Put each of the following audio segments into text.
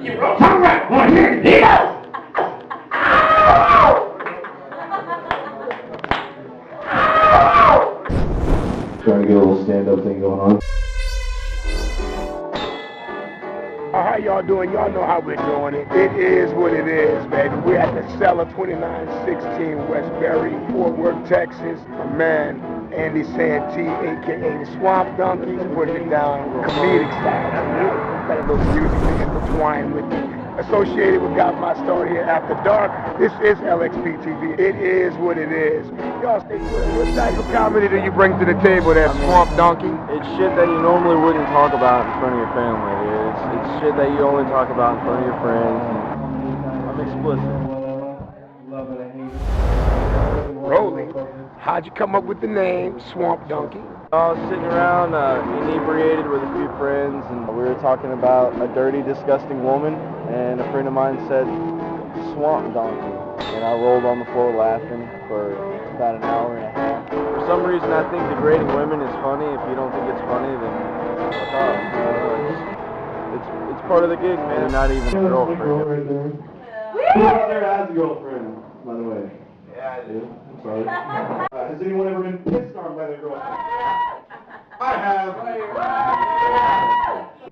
You broke tongue right. Want to hear it? Trying to get a little stand-up thing going on. How y'all doing? Y'all know how we're doing it. It is what it is, baby. We're at the CELLAR 2916 Westbury, Fort Worth, Texas. My man, Andy Santee, a.k.a. the Swamp Donkey, putting it down comedic style. Got a little music to intertwine with it. Associated with Got My Start here after dark. This is LXP TV. It is what it is. Y'all stay tuned. What type of comedy do you bring to the table there, Swamp Donkey? It's shit that you normally wouldn't talk about in front of your family, dude. It's shit that you only talk about in front of your friends. I'm explicit. Rolling. How'd you come up with the name Swamp Donkey? I was sitting around inebriated with a few friends, and we were talking about a dirty, disgusting woman, and a friend of mine said, Swamp Donkey. And I rolled on the floor laughing for about an hour and a half. For some reason, I think degrading women is funny. If you don't think it's funny, then fuck off. It's part of the gig, man. Not even a girlfriend. Right there. Who out there has a girlfriend, by the way? Yeah, I do. I'm sorry. Has anyone ever been pissed on by their girlfriend? I have.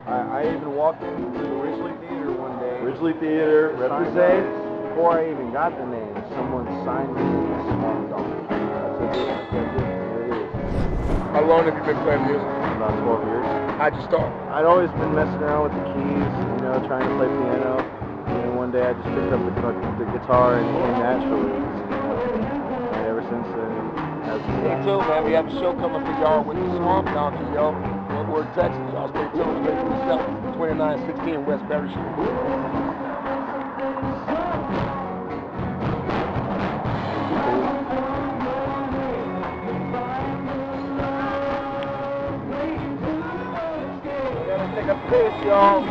I even walked into the Ridgely Theater one day. Ridgely Theater, represent. Before I even got the name, someone signed me as Swamp Donkey. That's it. There it is. How long have you been playing music? About 12 years. How'd you start? I'd always been messing around with the keys, you know, trying to play piano. And one day I just picked up the guitar and it came naturally. And ever since then, Stay tuned, man. We have a show coming for y'all with the Swamp Donkey, yo. Fort Worth, Texas. Y'all stay tuned. Straight from the CELLAR 2916 Westbury Street. Take a piss, y'all.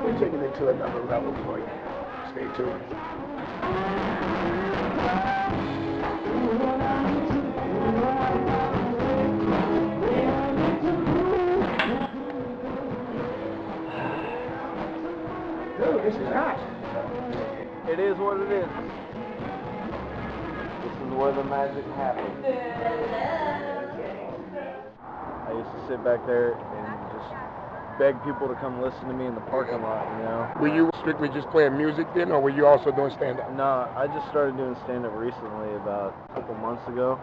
We're taking it to another level for you. Stay tuned. Dude, this is hot. it is what it is. This is where the magic happens. I used to sit back there and just beg people to come listen to me in the parking lot, you know. Were you strictly just playing music then, or were you also doing stand-up? No, I just started doing stand-up recently, about a couple months ago.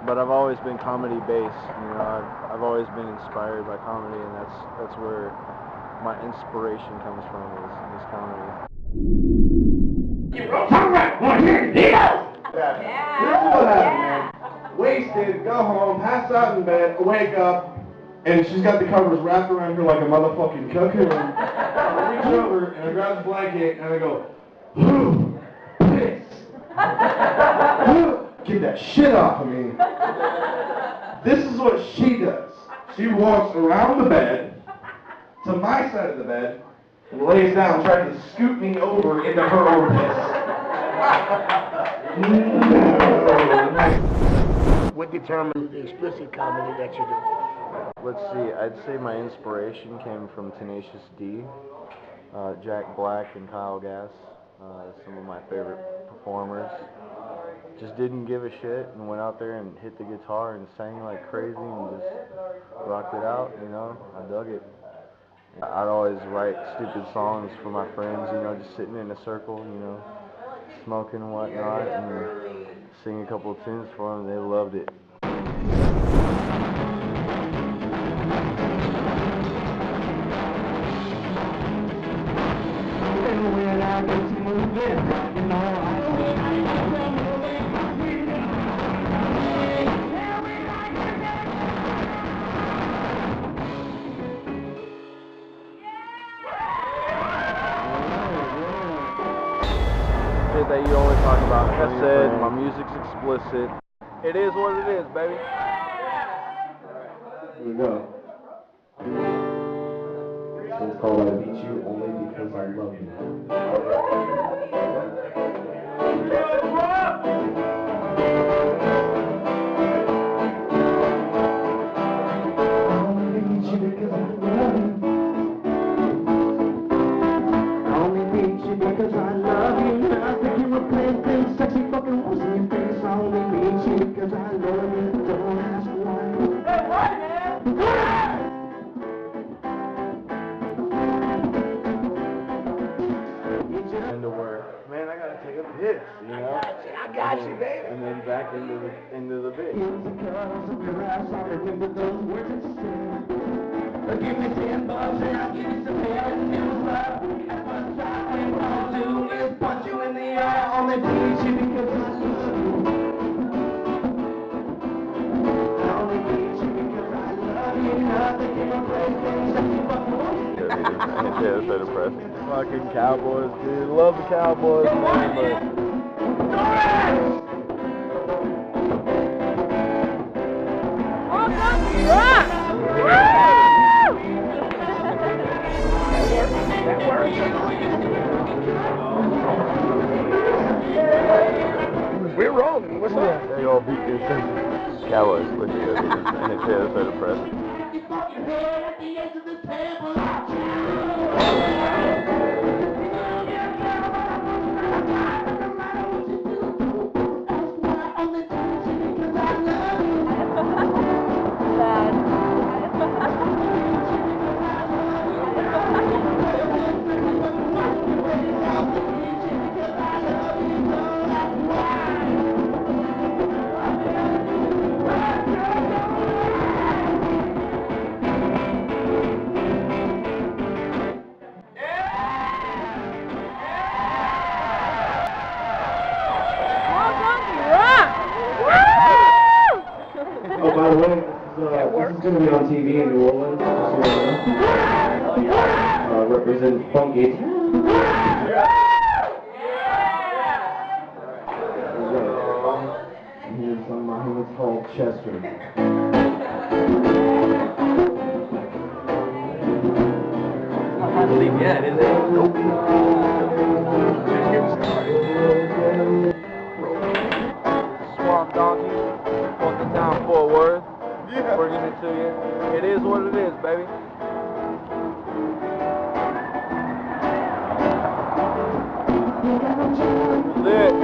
But I've always been comedy-based, you know. I've always been inspired by comedy, and that's where my inspiration comes from, is comedy. You broke tongue right. Want to hear it? Here's what happened, man. Wasted, go home, pass out in bed, wake up, and she's got the covers wrapped around her like a motherfucking cocoon. I reach over and I grab the blanket and I go, whoo, piss. Get that shit off of me. This is what she does. She walks around the bed to my side of the bed and lays down trying to scoot me over into her own piss. What determined the explicit comedy that you do? Let's see, I'd say my inspiration came from Tenacious D, Jack Black and Kyle Gass, some of my favorite performers. Just didn't give a shit and went out there and hit the guitar and sang like crazy and just rocked it out, you know. I dug it. I'd always write stupid songs for my friends, you know, just sitting in a circle, you know, smoking and whatnot, and sing a couple of tunes for them. They loved it. Shit that you only talk about. Like I said, my music's explicit. It is what it is, baby. Here we go. This one's called I Beat You Only Because I Love You. I beat you because I love you. back into the bit. Give me $10 and I'll give you some bad news, love. And what I ain't gonna do is punch you in the eye. Only teach you because I love you. Only teach you because I love you. Nothing can replace things that you fucking want. Yeah, so depressing. Fucking Cowboys, dude. Love the Cowboys, man, but... That works. We're rolling. What's up? They all beat this thing. Cowboys, look at this. And it's so depressing. Oh, by the way, this is going to be on TV in New Orleans, just so you know. Represent Funky. Here's some of my humans called Chester. I believe yet, is it? Nope. Swamp Donkey, walking down Fort Worth, bringing it to you. It is what it is, baby. That's it.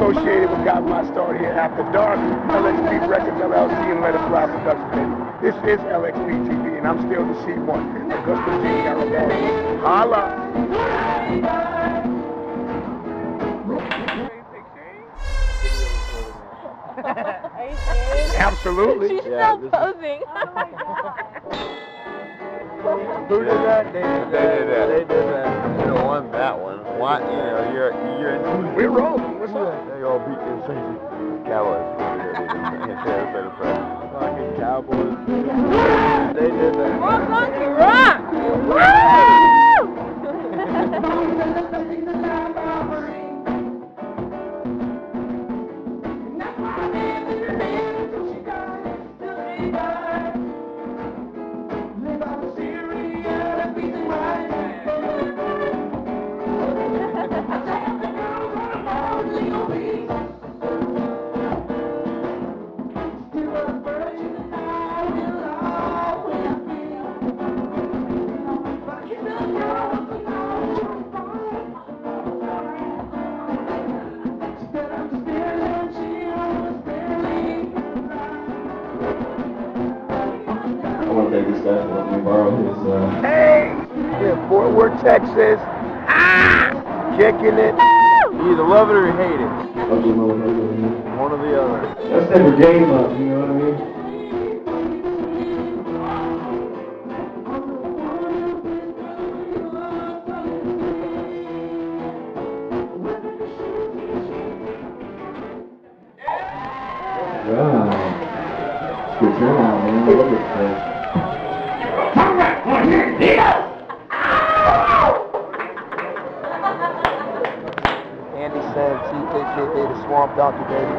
Associated with Got My Start Here After Dark, LXP Records LLC, and Let It Fly Production. This is LXP TV, and I'm still the C1, Augusta G. California. Holla! Are you serious? Absolutely. She's Yeah, still this is- posing. Who did that? They did that. They did that. You don't want that one. Why? You know, you're in. We're rolling. What's up? They all beat this thing. Cowboys. It's so depressing. Fucking Cowboys. They did that. Swamp Donkey rock! Woo! I want to thank this guy for letting me borrow his, Hey! We're in Fort Worth, Texas. Kicking it. You either love it or you hate it. ugly motherfucker. One or the other. Let's step your game up, you know what I mean? Wow. Good turnout, man. I love this place. Andy Santee, a.k.a. the Swamp Donkey, baby.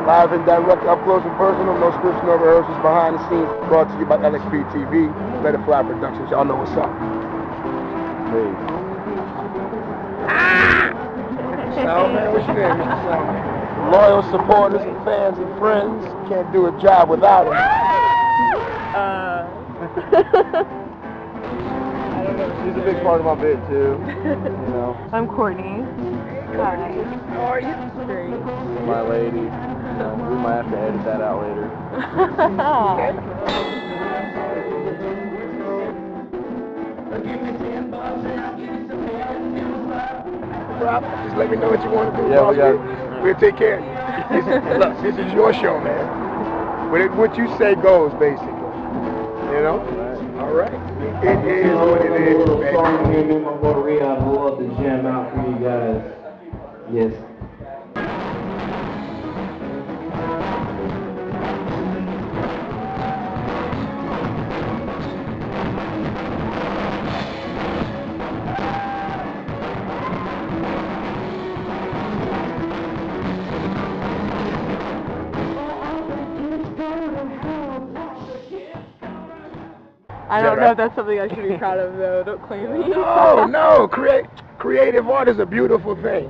Live and direct, up close and personal, no scripts, no rehearsals, behind the scenes, brought to you by LXP TV, Let It Fly Productions. Y'all know what's up. Peace. Soundman, what's your name, Mr. Soundman? Loyal supporters and fans and friends. Can't do a job without it. She's a big part of my bit too. You know, I'm Courtney. Hi. How are you? Great. my lady. You know, we might have to edit that out later. Rob, just let me know what you want to do. Yeah, we got. We'll take care of you. Look, this is your show, man. What you say goes, basically. You know? All right. It is what it is, baby. Song here, me and my boy Riyadh, we'll love to jam out for you guys. Yes. I don't know if that's something I should be proud of, though. Don't claim me. Oh, no. Creative art is a beautiful thing.